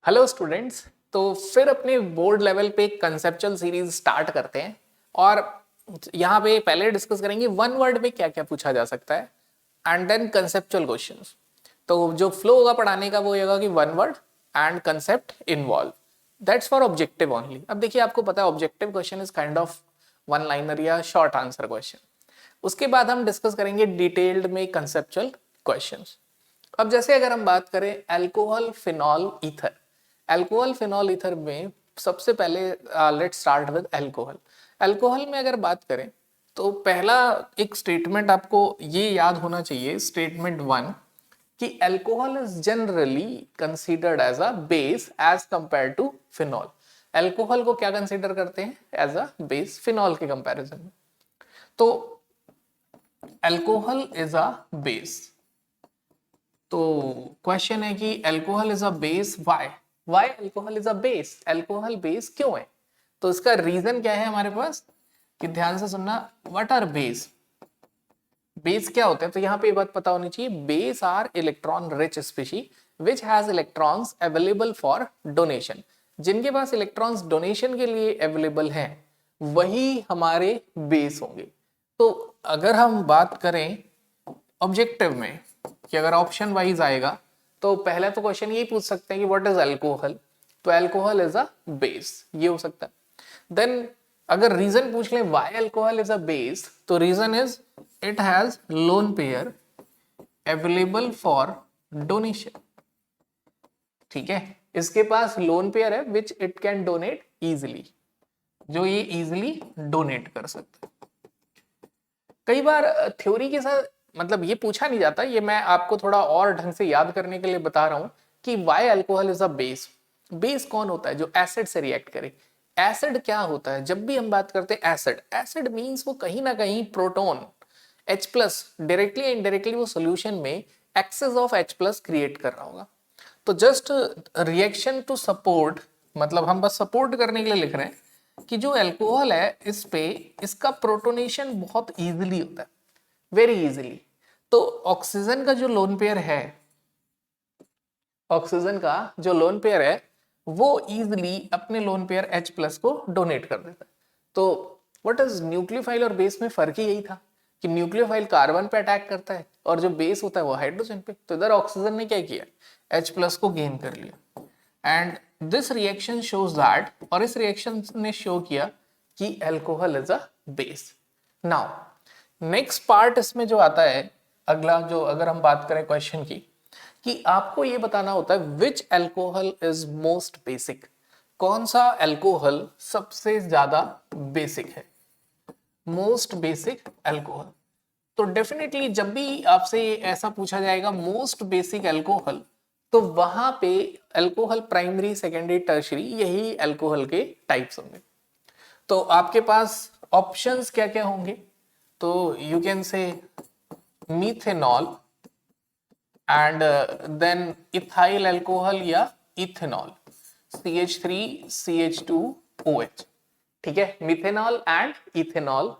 Hello students. तो फिर अपने बोर्ड लेवल पे एक कंसेप्चुअल सीरीज स्टार्ट करते हैं और यहाँ पे पहले डिस्कस करेंगे वन वर्ड में क्या क्या पूछा जा सकता है एंड देन कंसेप्चुअल क्वेश्चंस। तो जो फ्लो होगा पढ़ाने का वो ये होगा कि one word and concept involve, that's for objective only. अब देखिए आपको पता है objective question is kind of one liner या शॉर्ट आंसर क्वेश्चन। उसके बाद हम डिस्कस करेंगे डिटेल्ड में कंसेप्चुअल क्वेश्चंस। अब जैसे अगर हम बात करें alcohol phenol ether, alcohol phenol ether में सबसे पहले let's start with alcohol. Alcohol में अगर बात करें तो पहला एक स्टेटमेंट आपको ये याद होना चाहिए, स्टेटमेंट वन, कि alcohol is generally considered as a base as compare to phenol. Alcohol को क्या कंसीडर करते हैं? एज अ बेस फिनॉल के कंपैरिजन में। तो अल्कोहल इज अ बेस। तो क्वेश्चन है कि alcohol is a base, why alcohol is a base? Alcohol base क्यों है? तो इसका रीजन क्या है हमारे पास, कि ध्यान से सुनना। What are base? बेस क्या होते हैं? तो यहाँ पे ये बात पता होनी चाहिए, base are electron rich species which has electrons available for donation. जिनके पास इलेक्ट्रॉन्स डोनेशन के लिए अवेलेबल हैं वही हमारे बेस होंगे। तो अगर हम बात करें ऑब्जेक्टिव में कि अगर ऑप्शन वाइज आएगा तो पहला तो क्वेश्चन यही पूछ सकते हैं कि व्हाट इज अल्कोहल, तो अल्कोहल इज अ बेस, ये हो सकता है। देन अगर रीजन पूछ लें why alcohol is a base, तो reason is it has lone pair available for donation. ठीक है, इसके पास लोन पेयर है which it can donate easily, जो ये इजिली डोनेट कर सकता है। कई बार थ्योरी के साथ मतलब ये पूछा नहीं जाता, ये मैं आपको थोड़ा और ढंग से याद करने के लिए बता रहा हूं कि why alcohol is a base. Base कौन होता है? जो एसिड से रिएक्ट करे। एसिड क्या होता है? जब भी हम बात करते हैं एसिड, एसिड मींस वो कहीं ना कहीं proton H plus directly indirectly वो सोल्यूशन में excess of H plus create कर रहा होगा। तो जस्ट रिएक्शन टू सपोर्ट, मतलब हम बस सपोर्ट करने के लिए लिख रहे हैं कि जो अल्कोहल है इस पे इसका प्रोटोनेशन बहुत इजीली होता है, वेरी इजीली। तो ऑक्सीजन का जो लोन पेयर है, ऑक्सीजन का जो लोन पेयर है वो इजीली अपने लोन पेयर H प्लस को डोनेट कर देता है। तो व्हाट इज न्यूक्लियोफाइल और बेस में फर्क ही यही था कि न्यूक्लियोफाइल कार्बन पे अटैक करता है और जो बेस होता है वो हाइड्रोजन पे। तो इधर ऑक्सीजन ने क्या किया? H प्लस को गेन कर लिया and this reaction shows that, और इस रिएक्शन ने शो किया कि alcohol is a base. Now next part इसमें जो आता है अगला, जो अगर हम बात करें क्वेश्चन की, कि आपको ये बताना होता है विच अल्कोहल इज मोस्ट बेसिक। कौन सा अल्कोहल सबसे ज्यादा बेसिक है? Most basic alcohol. तो डेफिनेटली जब भी आपसे ऐसा पूछा जाएगा मोस्ट बेसिक अल्कोहल, तो वहां पे अल्कोहल प्राइमरी सेकेंडरी टर्शरी यही अल्कोहल के टाइप्स होंगे। तो आपके पास ऑप्शंस क्या क्या होंगे? तो you can say methanol and then ethyl alcohol या इथेनॉल, CH3CH2OH। ठीक है, मिथेनॉल एंड इथेनॉल।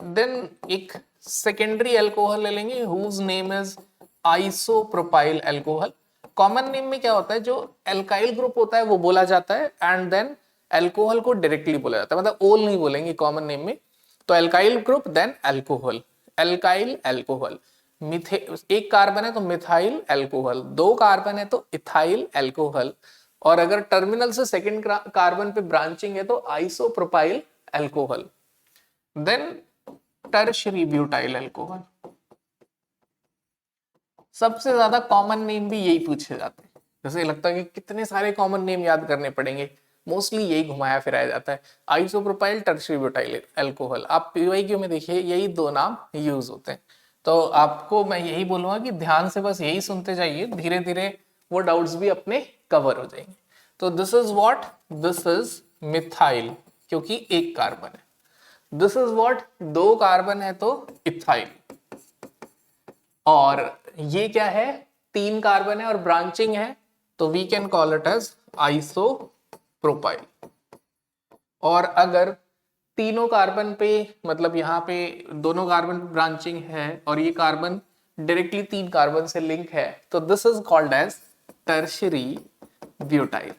देन एक सेकेंडरी अल्कोहल ले लेंगे whose name is isopropyl alcohol. Common name में क्या होता है? जो एल्काइल ग्रुप होता है वो बोला जाता है एंड देन अल्कोहल को डायरेक्टली बोला जाता है, मतलब ओल नहीं बोलेंगे कॉमन नेम में। तो alkyl group then alcohol, alkyl alcohol. मिथे एक कार्बन है तो मिथाइल अल्कोहल, दो कार्बन है तो इथाइल अल्कोहल, और अगर टर्मिनल से सेकंड कार्बन पे ब्रांचिंग है तो isopropyl alcohol. Then tertiary butyl alcohol. सबसे ज्यादा कॉमन नेम भी यही पूछे जाते हैं। जैसे लगता है कि कितने सारे कॉमन नेम याद करने पड़ेंगे, मोस्टली यही घुमाया फिराया जाता है, आइसोप्रोपाइल टर्शरी ब्यूटाइल अल्कोहल। आप पीवाईक्यू में देखिए यही दो नाम यूज होते हैं। तो आपको मैं यही बोलूंगा कि ध्यान से बस यही सुनते जाइए, धीरे धीरे वो डाउट्स भी अपने कवर हो जाएंगे। तो this is what, this is methyl क्योंकि एक कार्बन है। दिस इज व्हाट, दो कार्बन है तो इथाइल, और ये क्या है? तीन कार्बन है और ब्रांचिंग है तो we can call it as isopropyl. और अगर तीनों कार्बन पे, मतलब यहाँ पे दोनों कार्बन ब्रांचिंग है और ये कार्बन डायरेक्टली तीन कार्बन से लिंक है, तो this is called as tertiary butyl,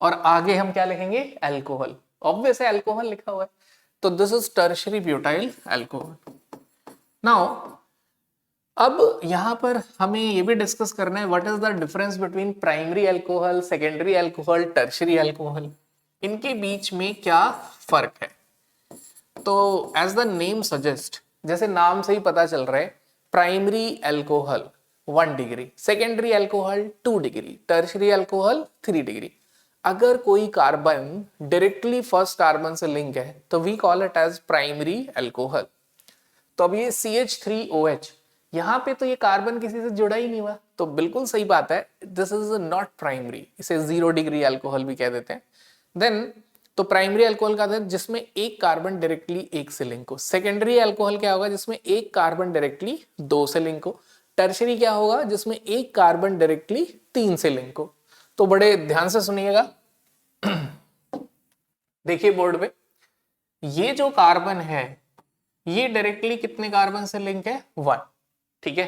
और आगे हम क्या लिखेंगे, अल्कोहल, ऑब्वियस है अल्कोहल लिखा हुआ है, तो this is tertiary butyl alcohol. Now अब यहां पर हमें ये भी डिस्कस करना है what is the difference between primary alcohol, secondary alcohol, tertiary alcohol, इनके बीच में क्या फर्क है। तो एज द नेम सजेस्ट, जैसे नाम से ही पता चल रहा है, primary alcohol 1 degree, secondary alcohol 2 degree, tertiary alcohol 3 degree. अगर कोई कार्बन डायरेक्टली फर्स्ट कार्बन से लिंक है तो we call it as primary alcohol. तो अब ये CH3OH, यहाँ पे तो ये कार्बन किसी से जुड़ा ही नहीं हुआ, तो बिल्कुल सही बात है, दिस इज नॉट प्राइमरी, इसे 0 डिग्री अल्कोहल भी कह देते हैं। देन तो प्राइमरी अल्कोहल का है जिसमें एक कार्बन डायरेक्टली एक से लिंक हो। सेकेंडरी अल्कोहल क्या होगा, जिसमें एक कार्बन डायरेक्टली 2 से लिंक हो। टर्शियरी क्या होगा, जिसमें एक कार्बन डायरेक्टली 3 से लिंक हो। तो बड़े ध्यान से सुनिएगा, देखिए बोर्ड पे, ये जो कार्बन है ये डायरेक्टली कितने कार्बन से लिंक है, 1, ठीक है।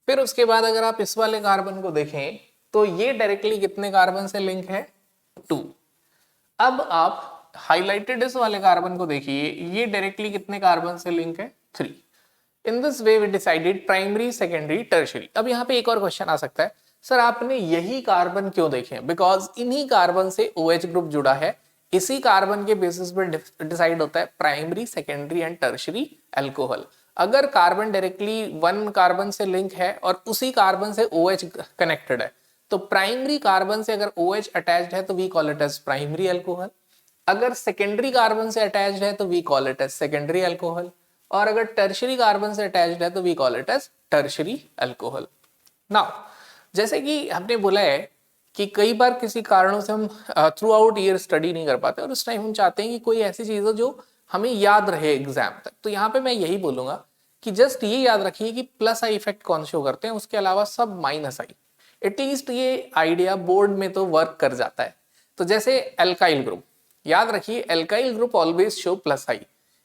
फिर उसके बाद अगर आप इस वाले कार्बन को देखें तो ये डायरेक्टली कितने कार्बन से लिंक है, 2। अब आप हाइलाइटेड इस वाले कार्बन को देखिए, ये डायरेक्टली कितने कार्बन से लिंक है, 3। In this way we decided primary, secondary, tertiary. अब यहाँ पे एक और क्वेश्चन आ सकता है, सर आपने यही कार्बन क्यों देखे, बिकॉज इन्हीं कार्बन से OH ग्रुप जुड़ा है, इसी कार्बन के बेसिस पर डिसाइड होता है primary, secondary and tertiary alcohol. अगर कार्बन डायरेक्टली 1 कार्बन से लिंक है और उसी कार्बन से OH कनेक्टेड है, तो प्राइमरी कार्बन से अगर OH अटैच्ड है तो we call it as primary alcohol. अगर सेकेंडरी कार्बन से अटैच्ड है तो we call it as secondary alcohol, और अगर टर्शियरी कार्बन से अटैच्ड है तो we call it as tertiary alcohol. Now जैसे कि हमने बोला है कि कई बार किसी कारणों से हम थ्रू आउट ईयर स्टडी नहीं कर पाते, और उस टाइम हम चाहते हैं कि कोई ऐसी चीज हो जो हमें याद रहे एग्जाम तक। तो यहाँ पे मैं यही बोलूंगा कि जस्ट ये याद रखिए कि प्लस आई इफेक्ट कौन से करते हैं, उसके अलावा सब माइनस आई। एटलीस्ट ये आइडिया बोर्ड में तो वर्क कर जाता है। तो जैसे एल्काइल ग्रुप, याद रखिए alkyl group always show plus I.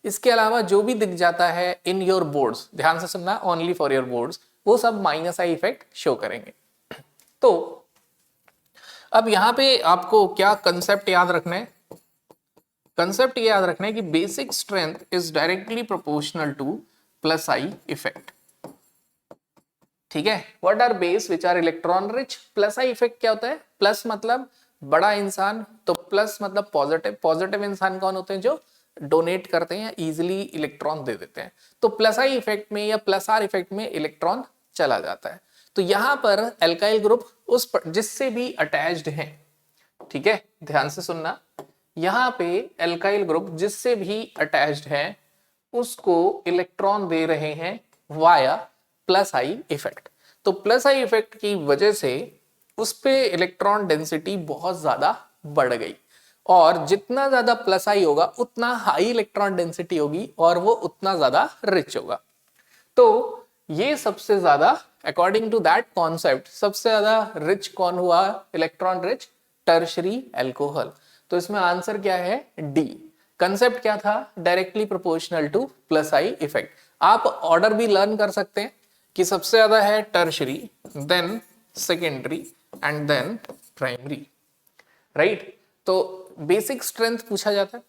इसके अलावा जो भी दिख जाता है इन योर बोर्ड्स, ध्यान से सुनना, ओनली फॉर योर बोर्ड्स, वो सब माइनस आई इफेक्ट शो करेंगे। तो अब यहां पे आपको क्या कंसेप्ट याद रखना है, कंसेप्ट ये याद रखना है कि basic strength is directly proportional to plus I effect, ठीक है। What are base which are electron rich, plus I effect क्या होता है, प्लस मतलब बड़ा इंसान, तो प्लस मतलब पॉजिटिव, पॉजिटिव इंसान कौन होते हैं, जो डोनेट करते हैं, इजीली इलेक्ट्रॉन दे देते हैं। तो प्लस आई इफेक्ट में या प्लस आर इफेक्ट में इलेक्ट्रॉन चला जाता है। तो यहां पर एल्काइल ग्रुप उस जिससे भी अटैच्ड है, ठीक है, ध्यान से सुनना, यहां पे एल्काइल ग्रुप जिससे भी अटैच्ड है उसको इलेक्ट्रॉन दे रहे हैं वाया प्लस आई इफेक्ट। तो प्लस आई इफेक्ट की वजह से उस पे इलेक्ट्रॉन डेंसिटी बहुत ज्यादा बढ़ गई, और जितना ज्यादा प्लस आई होगा उतना हाई इलेक्ट्रॉन डेंसिटी होगी और वो उतना ज्यादा रिच होगा। तो ये सबसे ज्यादा अकॉर्डिंग टू दैट कॉन्सेप्ट सबसे ज्यादा रिच कौन हुआ, इलेक्ट्रॉन रिच, टर्शियरी अल्कोहल। तो इसमें आंसर क्या है, डी। कंसेप्ट क्या था, directly proportional to plus I effect. आप ऑर्डर भी लर्न कर सकते हैं कि सबसे ज्यादा है tertiary, then secondary and then primary, right. तो बेसिक स्ट्रेंथ पूछा जाता है,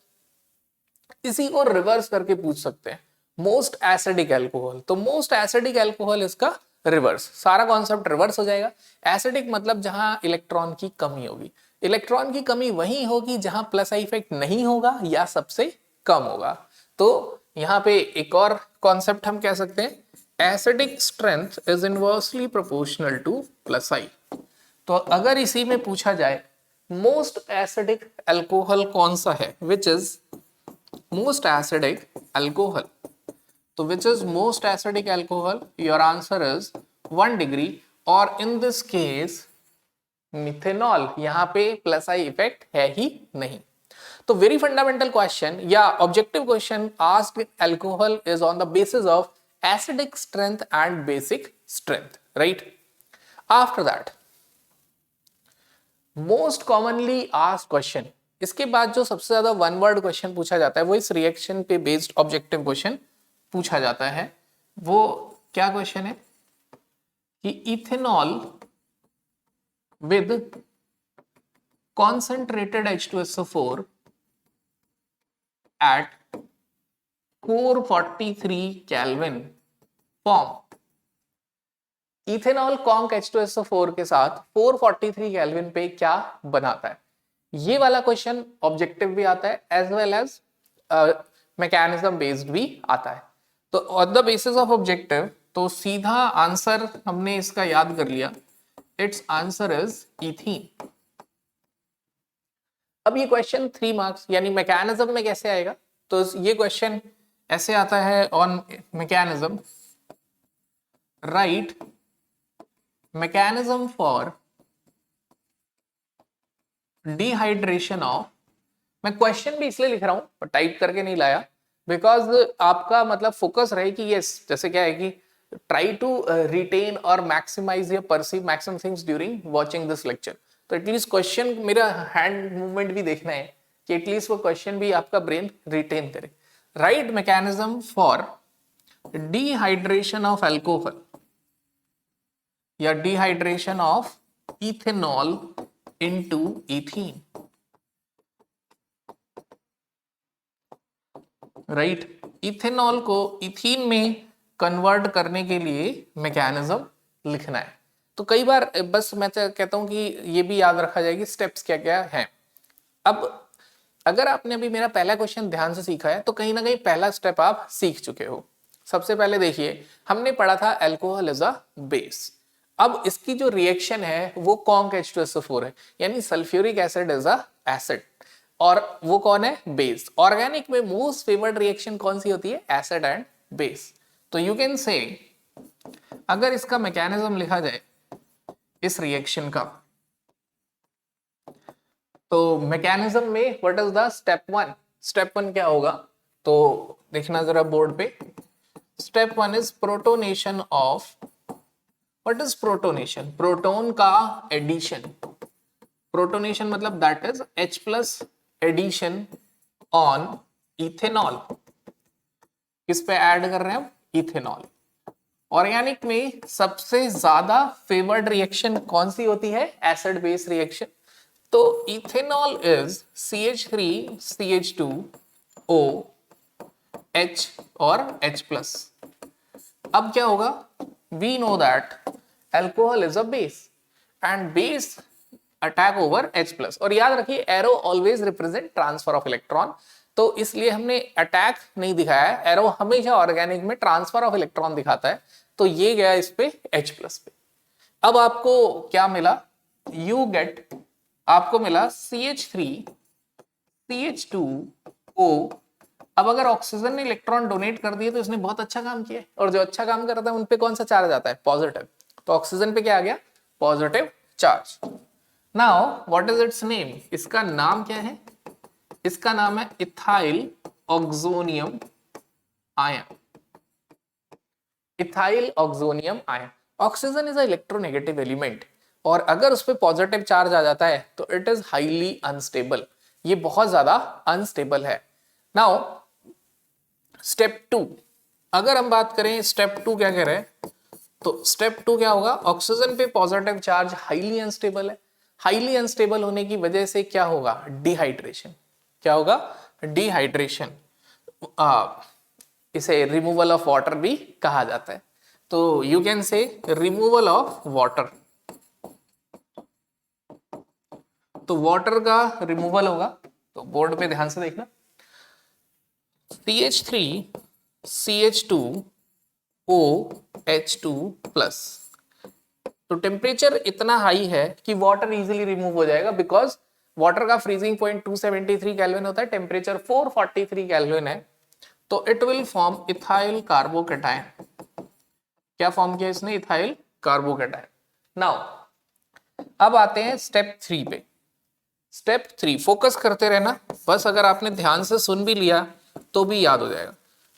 इसी को रिवर्स करके पूछ सकते हैं, मोस्ट एसिडिक अल्कोहल। तो मोस्ट एसिडिक अल्कोहल इसका रिवर्स, सारा कॉन्सेप्ट रिवर्स हो जाएगा। एसिडिक मतलब जहां इलेक्ट्रॉन की कमी होगी, इलेक्ट्रॉन की कमी वहीं होगी जहां प्लस आई इफेक्ट नहीं होगा या सबसे कम होगा। तो यहाँ पे एक और कॉन्सेप्ट हम कह सकते हैं, acidic strength is inversely proportional to plus I. तो अगर इसी में पूछा जाए मोस्ट एसिडिक अल्कोहल कौन सा है, which is most acidic alcohol, तो which is most acidic alcohol, your answer is 1 degree, और in this case मिथेनॉल, यहाँ पे प्लस आई इफेक्ट है ही नहीं। तो वेरी फंडामेंटल क्वेश्चन या objective question asked alcohol is on the basis of acidic strength and basic strength, right. After that most commonly asked question, इसके बाद जो सबसे ज्यादा वन वर्ड क्वेश्चन पूछा जाता है वो इस रिएक्शन पे बेस्ड ऑब्जेक्टिव क्वेश्चन पूछा जाता है। वो क्या क्वेश्चन है कि ethanol with concentrated H2SO4 at 443 Kelvin form ethanol conc H2SO4 के साथ 443 केल्विन पे क्या बनाता है। ये वाला क्वेश्चन ऑब्जेक्टिव भी आता है as well as mechanism based भी आता है। तो on the basis of objective तो सीधा आंसर हमने इसका याद कर लिया, इट्स आंसर इज इथीन। अब ये क्वेश्चन 3 मार्क्स यानी मैकेनिज्म में कैसे आएगा, तो ये क्वेश्चन ऐसे आता है on mechanism, right mechanism for dehydration of, मैं क्वेश्चन भी इसलिए लिख रहा हूं टाइप करके नहीं लाया बिकॉज आपका मतलब फोकस रहे कि यस जैसे क्या है कि ट्राई टू रिटेन और मैक्सिमाइज या perceive maximum things during watching this lecture. तो एटलीस्ट क्वेश्चन मेरा हैंड मूवमेंट भी देखना है कि एटलीस्ट वो क्वेश्चन भी आपका ब्रेन रिटेन करे। Right mechanism for dehydration of alcohol या dehydration of ethanol into ethene, right. Ethanol को इथीन में कन्वर्ट करने के लिए मैकेनिज्म लिखना है। तो कई बार बस मैं कहता हूं कि ये भी याद रखा जाए कि स्टेप्स क्या क्या हैं। अब अगर आपने अभी मेरा पहला क्वेश्चन ध्यान से सीखा है तो कहीं ना कहीं पहला स्टेप आप सीख चुके हो। सबसे पहले देखिए हमने पढ़ा था अल्कोहल इज अ बेस। अब इसकी जो रिएक्शन है वो कॉन्क H2SO4 है यानी sulphuric acid is a acid और वो कौन है, बेस। ऑर्गेनिक में मोस्ट फेवर्ड रिएक्शन कौन सी होती है, एसिड एंड बेस। तो यू कैन से अगर इसका मैकेनिज्म लिखा जाए इस रिएक्शन का, तो मैकेनिज्म में what is the step 1, step 1 क्या होगा तो देखना जरा बोर्ड पे। Step 1 is protonation of, what is protonation, proton का एडिशन। प्रोटोनेशन मतलब that is H plus addition on ethanol. किस पे ऐड कर रहे हैं हम, इथेनॉल। ऑर्गेनिक में सबसे ज्यादा फेवर्ड रिएक्शन कौन सी होती है, एसिड बेस रिएक्शन। तो ethanol is CH3 CH2O H और H प्लस। अब क्या होगा, we know that alcohol is a base and base attack over H plus। और याद रखिए arrow always represent transfer of electron, तो इसलिए हमने अटैक नहीं दिखाया है, एरो हमेशा ऑर्गेनिक में ट्रांसफर ऑफ इलेक्ट्रॉन दिखाता है। तो ये गया इस पे H प्लस पे। अब आपको क्या मिला, यू गेट, आपको मिला CH3 CH2O। अब अगर ऑक्सीजन ने इलेक्ट्रॉन डोनेट कर दिए तो इसने बहुत अच्छा काम किया है, और जो अच्छा काम करता है उन पे कौन सा चार्ज आता है, पॉजिटिव। तो ऑक्सीजन पे क्या आ गया, positive charge. Now what is it's name, इसका नाम क्या है, इसका नाम है ethyl oxonium ion. Ethyl oxonium ion. Oxygen is a electronegative element और अगर उस पर पॉजिटिव चार्ज आ जाता है तो इट इज हाईली अनस्टेबल, ये बहुत ज्यादा अनस्टेबल है। नाउ स्टेप 2, अगर हम बात करें स्टेप 2 क्या कह रहे हैं, तो स्टेप 2 क्या होगा, ऑक्सीजन पे पॉजिटिव चार्ज हाईली अनस्टेबल है। हाईली अनस्टेबल होने की वजह से क्या होगा, डिहाइड्रेशन। क्या होगा, डिहाइड्रेशन। इसे रिमूवल ऑफ वाटर भी कहा जाता है। तो यू कैन से रिमूवल ऑफ वाटर। तो वाटर का रिमूवल होगा, तो बोर्ड पे ध्यान से देखना, CH3 CH2O H2 प्लस। तो टेम्परेचर इतना हाई है कि वाटर इजीली रिमूव हो जाएगा, बिकॉज वाटर का फ्रीजिंग पॉइंट 273 केल्विन होता है, टेम्परेचर 443 केल्विन है। तो it will form ethyl carbocation. क्या फॉर्म किया इसने, इथाइल कार्बोकेटायन। नाउ अब आते हैं स्टेप 3 पे। स्टेप 3 फोकस करते रहना, बस अगर आपने ध्यान से सुन भी लिया तो भी याद हो जाएगा।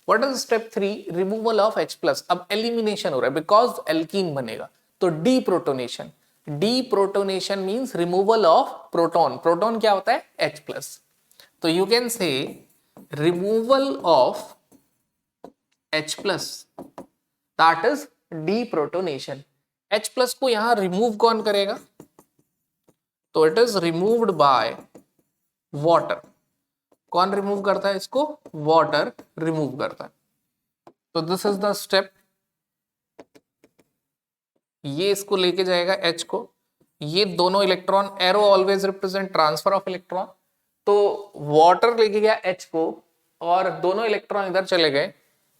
What is step 3, removal of H plus. अब एलिमिनेशन हो रहा है बिकॉज एल्कीन बनेगा, तो deprotonation. Deprotonation means removal of proton. Proton क्या होता है, H प्लस। तो यू कैन से removal of H plus, that is deprotonation. H plus को यहां रिमूव कौन करेगा, तो it is removed by water. कौन रिमूव करता है इसको? वाटर रिमूव करता है। तो दिस इज द स्टेप। ये इसको लेके जाएगा H को, ये दोनों electron, arrow always represent transfer of electron, तो वाटर लेके गया H को और दोनों इलेक्ट्रॉन इधर चले गए,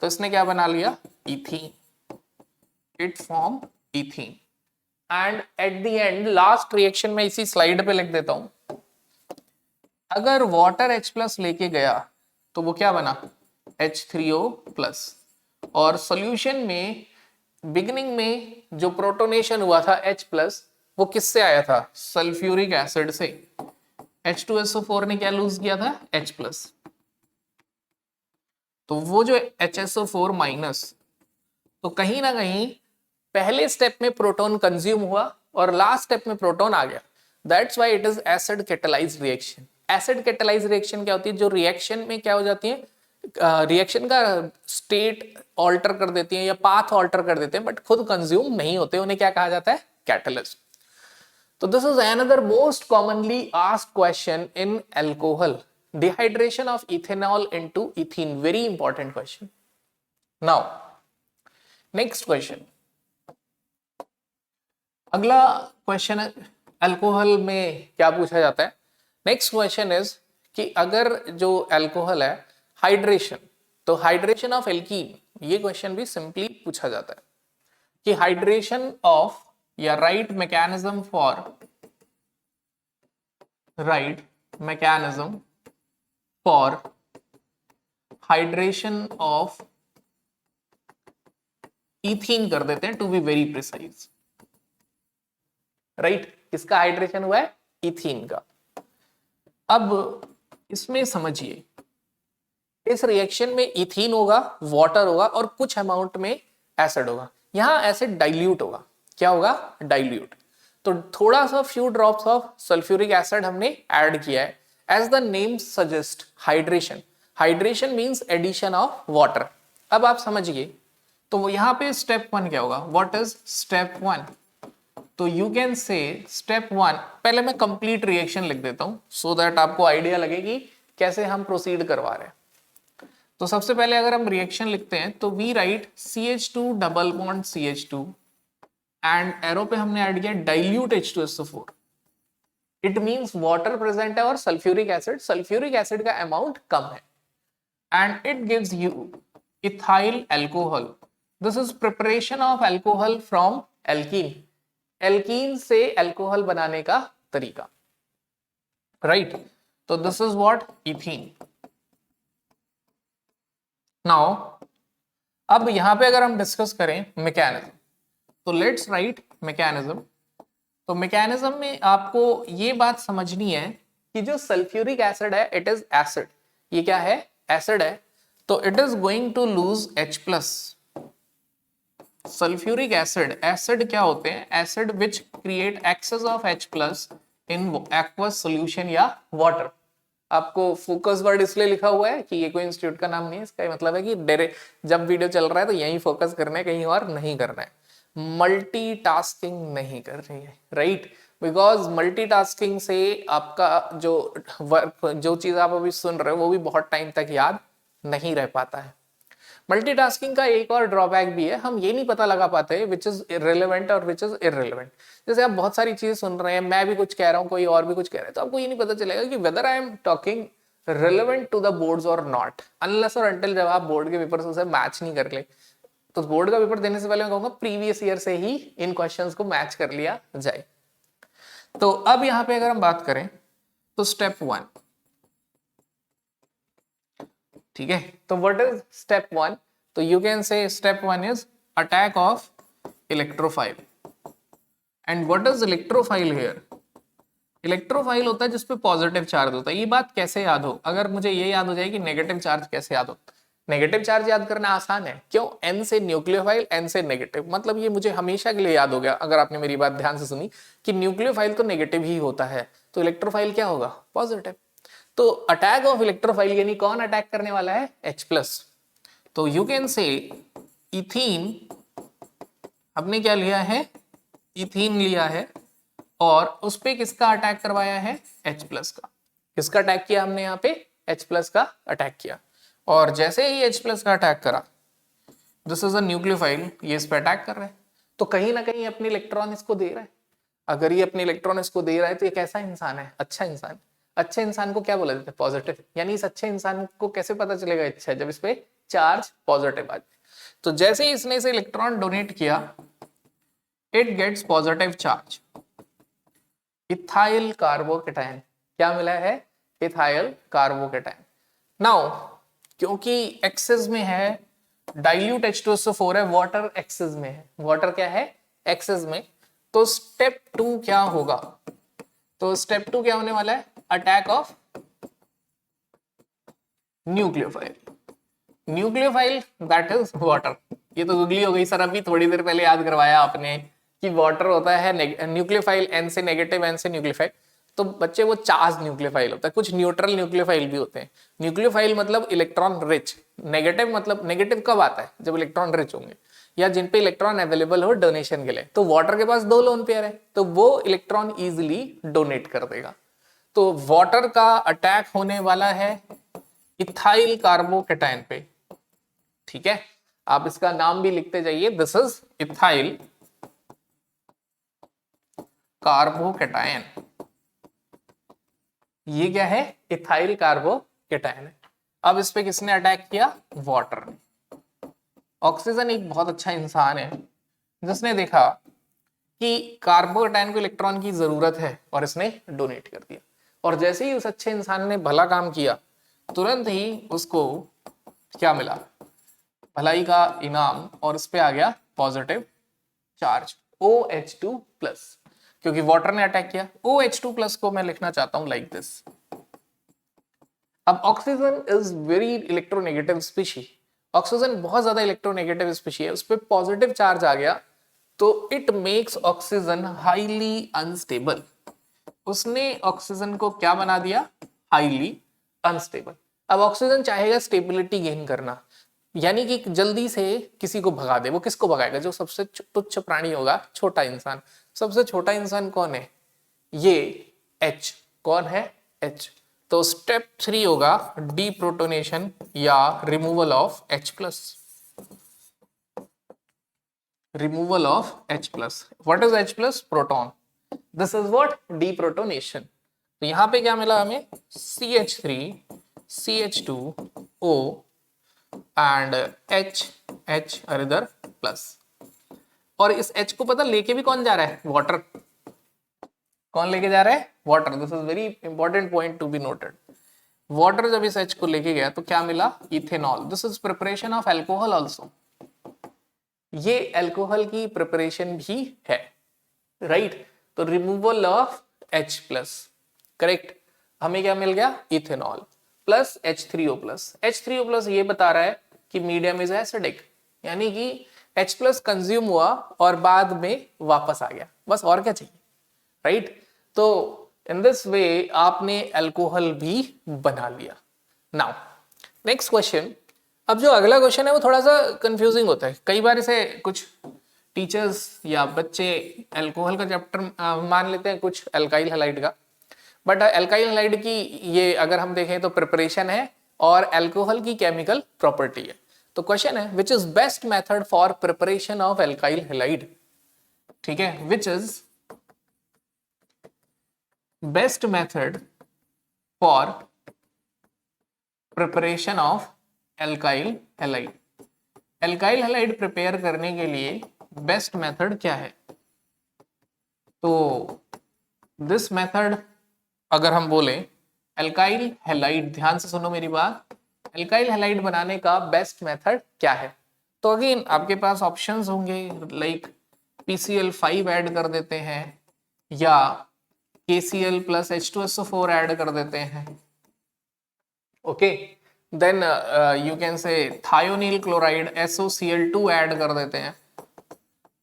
तो इसने क्या बना लिया? Ethene. It form ethene. And at the end last reaction में इसी स्लाइड पे लिख देता हूं, अगर वाटर H प्लस लेके गया तो वो क्या बना? H3O plus. और सॉल्यूशन में बिगिनिंग में जो प्रोटोनेशन हुआ था H प्लस, वो किससे आया था? सल्फ्यूरिक एसिड से। H2SO4 ने क्या लूज किया था? H plus. तो वो जो HSO4 माइनस, तो कहीं ना कहीं पहले स्टेप में प्रोटॉन कंज्यूम हुआ और लास्ट स्टेप में प्रोटॉन आ गया। That's why it is acid catalysed reaction. Acid catalysed reaction क्या होती है? जो रिएक्शन में क्या हो जाती है, रिएक्शन का स्टेट ऑल्टर कर देती है या पाथ ऑल्टर कर देते हैं, बट खुद कंज्यूम नहीं होते, उन्हें क्या कहा जाता है? कैटलिस्ट। तो this is another most commonly asked question in alcohol, dehydration of ethanol into ethene. Very important question. Now next question, अगला क्वेश्चन अल्कोहल में क्या पूछा जाता है? नेक्स्ट क्वेश्चन इज कि अगर जो अल्कोहल है हाइड्रेशन, तो हाइड्रेशन ऑफ एल्कीन, ये क्वेश्चन भी सिंपली पूछा जाता है कि हाइड्रेशन ऑफ या right mechanism for hydration of ethene कर देते हैं, to be very precise. Right, किसका हाइड्रेशन हुआ है? इथीन का। अब इसमें समझिए, इस रिएक्शन में इथीन होगा, वाटर होगा और कुछ अमाउंट में एसिड होगा। यहां एसिड डाइल्यूट होगा। क्या होगा? डाइल्यूट। तो थोड़ा सा few drops of sulphuric acid हमने ऐड किया है। As the name suggest, hydration. Hydration means addition of water. अब आप समझिए, तो यहां पे स्टेप 1 क्या होगा? What is step 1? तो यू कैन से स्टेप 1, पहले मैं कंप्लीट रिएक्शन लिख देता हूं सो दैट आपको आइडिया लगे कि कैसे हम प्रोसीड करवा रहे हैं। तो सबसे पहले अगर हम रिएक्शन लिखते हैं तो we write CH2 double bond CH2 and arrow पे हमने ऐड किया dilute H2SO4। It means water present है और सल्फ्यूरिक एसिड, सल्फ्यूरिक एसिड का अमाउंट कम है, and it gives you ethyl alcohol. This is preparation of alcohol from alkene. Alkene से alcohol बनाने का तरीका। राइट, तो this is what? Ethene. Now अब यहां पे अगर हम डिस्कस करें मैकेनिज्म, तो लेट्स राइट मैकेनिज्म। तो मैकेनिज्म में आपको ये बात समझनी है कि जो सल्फ्यूरिक एसिड है, इट इज एसिड। ये क्या है? एसिड है। तो it is going to lose H plus. Sulphuric acid, acid क्या होते हैं? Acid which create excess of H plus in aqueous solution या वाटर। आपको फोकस वर्ड इसलिए लिखा हुआ है कि ये कोई इंस्टीट्यूट का नाम नहीं है, इसका मतलब है कि डायरेक्ट जब वीडियो चल रहा है तो यहीं फोकस करना है, कहीं और नहीं करना है। मल्टीटास्किंग नहीं कर रही है, राइट? बिकॉज मल्टीटास्किंग से आपका जो वर्क, जो चीज आप अभी सुन रहे हो, वो भी बहुत टाइम तक याद नहीं रह पाता है। मल्टीटास्किंग का एक और ड्रॉबैक भी है, हम ये नहीं पता लगा पाते विच इज इररिलेवेंट और विच इज इररिलेवेंट। जैसे आप बहुत सारी चीजें सुन रहे हैं, मैं भी कुछ कह रहा हूँ, कोई और भी कुछ कह रहा है, तो आपको ये नहीं पता चलेगा कि whether I am talking relevant to the boards और नॉट, अनलेस और अनटिल जब आप बोर्ड के पेपर से मैच नहीं कर ले। तो बोर्ड का पेपर देने से पहले मैं कहूंगा प्रीवियस ईयर से ही इन क्वेश्चंस को मैच कर लिया जाए। तो अब यहां पे अगर हम बात करें तो स्टेप 1, ठीक है, तो व्हाट इज स्टेप 1? तो यू कैन से step 1 is attack of electrophile. And what is electrophile here? Electrophile होता है जिसपे पॉजिटिव चार्ज होता है। ये बात कैसे याद हो? अगर मुझे ये याद हो जाए कि नेगेटिव चार्ज कैसे याद हो। नेगेटिव चार्ज याद करना आसान है, क्यों? N से न्यूक्लियोफाइल, N से नेगेटिव, मतलब ये मुझे हमेशा के लिए याद हो गया अगर आपने मेरी बात ध्यान से सुनी कि न्यूक्लियोफाइल तो नेगेटिव ही होता है, तो इलेक्ट्रोफाइल क्या होगा? पॉजिटिव। तो अटैक ऑफ इलेक्ट्रोफाइल यानी कौन अटैक करने वाला है? H plus. तो यू कैन से इथीन, हमने क्या लिया है? इथीन लिया है और उस पे किसका अटैक करवाया है, H+ का। किसका अटैक किया हमने यहाँ पे, H+ का अटैक किया। और जैसे ही H+ का अटैक करा, दिस इज अ न्यूक्लियोफाइल, ये इस पे अटैक कर रहा है, तो कहीं ना कहीं अपने इलेक्ट्रॉन इसको दे रहा है। अगर ये अपने इलेक्ट्रॉन इसको दे रहा है तो ये कैसा इंसान है, अच्छा इंसान। अच्छे इंसान को क्या बोला जाता है, पॉजिटिव। यानी इस अच्छे इंसान को कैसे पता चलेगा अच्छा है, जब इस पे चार्ज पॉजिटिव आ जाए। तो जैसे ही इसने इसे इलेक्ट्रॉन डोनेट किया, it gets positive charge, ethyl carbocation. क्या मिला है, इथाइल कार्बोकेटायन। नाउ क्योंकि एक्सेस में है, डाइल्यूट H2SO4 है, वाटर एक्सेस में है, वाटर क्या है, एक्सेस में। तो स्टेप 2 क्या होगा, तो स्टेप 2 क्या होने वाला है, attack of nucleophile. Nucleophile that is water. ये तो गुगली हो गई सर, अभी थोड़ी देर पहले याद करवाया आपने कि वाटर होता है न्यूक्लियोफाइल, N से नेगेटिव, N से न्यूक्लियोफाइल। तो बच्चे वो चार्ज न्यूक्लियोफाइल होता है, कुछ न्यूट्रल न्यूक्लियोफाइल भी होते हैं। न्यूक्लियोफाइल मतलब इलेक्ट्रॉन रिच, नेगेटिव मतलब नेगेटिव कब आता है, जब इलेक्ट्रॉन रिच होंगे या जिन पे इलेक्ट्रॉन अवेलेबल हो डोनेशन के लिए। तो वाटर के पास 2 लोन पेयर है, तो वो इलेक्ट्रॉन इजिली डोनेट कर देगा। तो वाटर का अटैक होने वाला है इथाइल कार्बोकेटायन पे, ठीक है। आप इसका नाम भी लिखते जाइए, दिस इज इथाइल कार्बोकेटायन। ये क्या है, इथाइल कार्बोकेटायन है। अब इस पे किसने अटैक किया, वाटर ने। ऑक्सीजन एक बहुत अच्छा इंसान है जिसने देखा कि कार्बोकेटायन को इलेक्ट्रॉन की जरूरत है और इसने डोनेट कर दिया। और जैसे ही उस अच्छे इंसान ने भला काम किया, तुरंत ही उसको क्या मिला, भलाई का इनाम, और इस पे आ गया पॉजिटिव चार्ज OH2+, क्योंकि वाटर ने अटैक किया। OH2+ को मैं लिखना चाहता हूं लाइक दिस। अब oxygen is very electronegative species, oxygen बहुत ज्यादा इलेक्ट्रोनेगेटिव स्पीशी है, उस पर पॉजिटिव चार्ज आ गया तो it makes oxygen highly unstable. उसने ऑक्सीजन को क्या बना दिया, हाईली अनस्टेबल। अब ऑक्सीजन चाहेगा स्टेबिलिटी गेन करना, यानी कि जल्दी से किसी को भगा दे। वो किसको भगाएगा, जो सबसे तुच्छ प्राणी होगा, छोटा इंसान। सबसे छोटा इंसान कौन है, ये H। कौन है, H। तो स्टेप 3 होगा डीप्रोटोनेशन या removal of H+। Removal of H+। What is H+, proton. This is what, deprotonation. तो यहां पे क्या मिला हमें, CH3 CH2O एंड H इधर प्लस। और इस H को पता लेके भी कौन जा रहा है, वाटर। कौन लेके जा रहा है, water. This is very important point to be noted. Water जब इस H को लेके गया तो क्या मिला, ethanol. This is preparation of alcohol also. ये एल्कोहल की प्रिपरेशन भी है, राइट। तो रिमूवल ऑफ H+, करेक्ट। हमें क्या मिल गया, इथेनॉल प्लस H3O+। H3O+ ये बता रहा है कि मीडियम इज एसिडिक, यानी कि H+ कंज्यूम हुआ और बाद में वापस आ गया, बस और क्या चाहिए, राइट। तो इन दिस वे आपने अल्कोहल भी बना लिया। Now next question. अब जो अगला क्वेश्चन है वो थोड़ा सा कंफ्यूजिंग होता है, कई बार इसे कुछ टीचर्स या बच्चे अल्कोहल का चैप्टर मान लेते हैं, कुछ अल्काइल हैलाइड का। बट अल्काइल हैलाइड की ये अगर हम देखें तो प्रिपरेशन है और अल्कोहल की केमिकल प्रॉपर्टी है। तो क्वेश्चन है which is best method for preparation of alkyl halide, ठीक है। Which is best method for preparation of alkyl halide. Alkyl halide prepare करने के लिए बेस्ट मेथड क्या है। तो दिस मेथड अगर हम बोले एल्काइल हैलाइड, ध्यान से सुनो मेरी बात, एल्काइल हैलाइड बनाने का बेस्ट मेथड क्या है। तो अगेन आपके पास ऑप्शंस होंगे, लाइक PCl5 ऐड कर देते हैं या KCl प्लस H2SO4 ऐड कर देते हैं, okay. Then you can say thionyl chloride SOCl2 add कर देते हैं,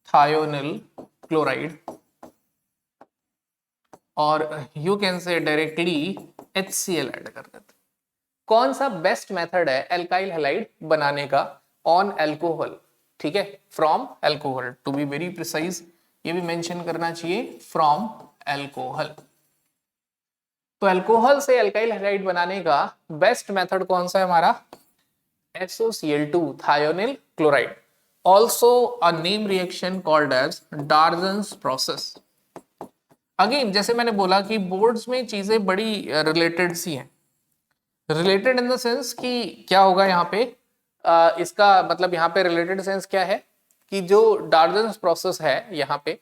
थायोनिल क्लोराइड। और you can say directly HCl add कर देते हैं। कौन सा बेस्ट मेथड है एल्काइल हैलाइड बनाने का ऑन अल्कोहल, ठीक है, from alcohol. To be very precise ये भी मेंशन करना चाहिए, फ्रॉम एल्कोहल। तो एल्कोहल से एल्काइल हैलाइड बनाने का बेस्ट मेथड कौन सा है हमारा? SOCl2 thionyl chloride, also a name reaction called as Darjan's process। Again जैसे मैंने बोला कि बोर्ड्स में चीजें बड़ी रिलेटेड सी हैं, रिलेटेड इन द सेंस कि क्या होगा यहाँ पे, इसका मतलब यहाँ पे रिलेटेड सेंस क्या है कि जो डार्जन्स प्रोसेस है यहाँ पे,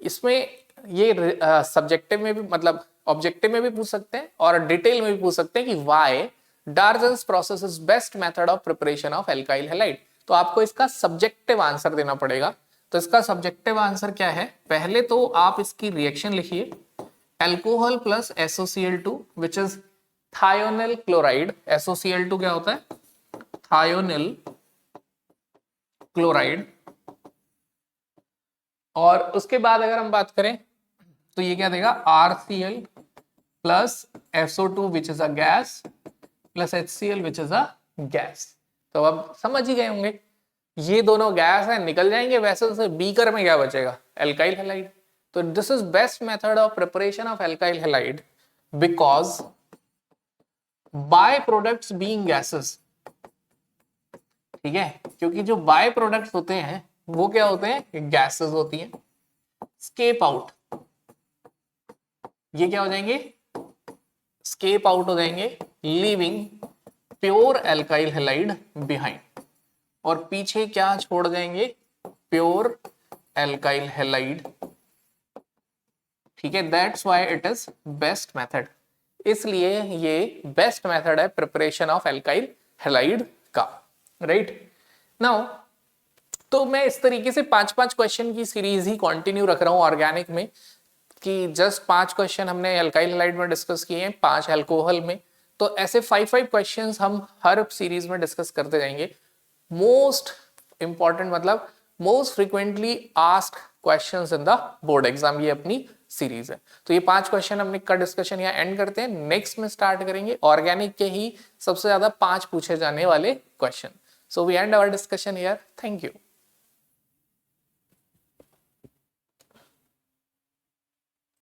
इसमें ये सब्जेक्टिव में भी मतलब ऑब्जेक्टिव में भी पूछ सकते हैं और डिटेल में भी पूछ सकते हैं कि why Darzens process is best method of preparation of alkyl halide. तो आपको इसका सब्जेक्टिव आंसर देना पड़ेगा। तो इसका सब्जेक्टिव आंसर क्या है? पहले तो आप इसकी रिएक्शन लिखिए, alcohol plus SOCl2 which is thionyl chloride. SOCl2 क्या होता है? Thionyl chloride. और उसके बाद अगर हम बात करें तो ये क्या देगा? RCl plus SO2 which is a gas plus HCl which is a gas. तो अब समझ ही गए होंगे ये दोनों गैस है, निकल जाएंगे वैसे से बीकर में क्या बचेगा? Alkyl halide. तो this is best method of preparation of alkyl halide because by products being gases. ठीक है, क्योंकि जो बाय प्रोडक्ट्स होते हैं वो क्या होते हैं? गैसेस होती हैं। स्केप आउट, ये क्या हो जाएंगे? स्केप आउट हो जाएंगे, leaving pure alkyl halide behind. और पीछे क्या छोड़ जाएंगे? Pure alkyl halide. ठीक है, that's why it is best method. इसलिए ये बेस्ट मेथड है प्रिपरेशन ऑफ एल्काइल हैलाइड का। राइट नाउ तो मैं इस तरीके से 5-5 क्वेश्चन की सीरीज ही कंटिन्यू रख रहा हूं ऑर्गेनिक में, कि जस्ट 5 क्वेश्चन हमने एल्काइल हैलाइड में डिस्कस किए हैं, 5 अल्कोहल में। तो ऐसे 5-5 क्वेश्चंस हम हर सीरीज में डिस्कस करते जाएंगे। मोस्ट इंपॉर्टेंट मतलब most frequently asked questions in the board exam, ये अपनी सीरीज है। तो ये 5 क्वेश्चन हमने का डिस्कशन यहाँ एंड करते हैं। नेक्स्ट में स्टार्ट करेंगे ऑर्गेनिक के ही सबसे ज्यादा 5 पूछे जाने वाले question. So we end our discussion here. Thank you.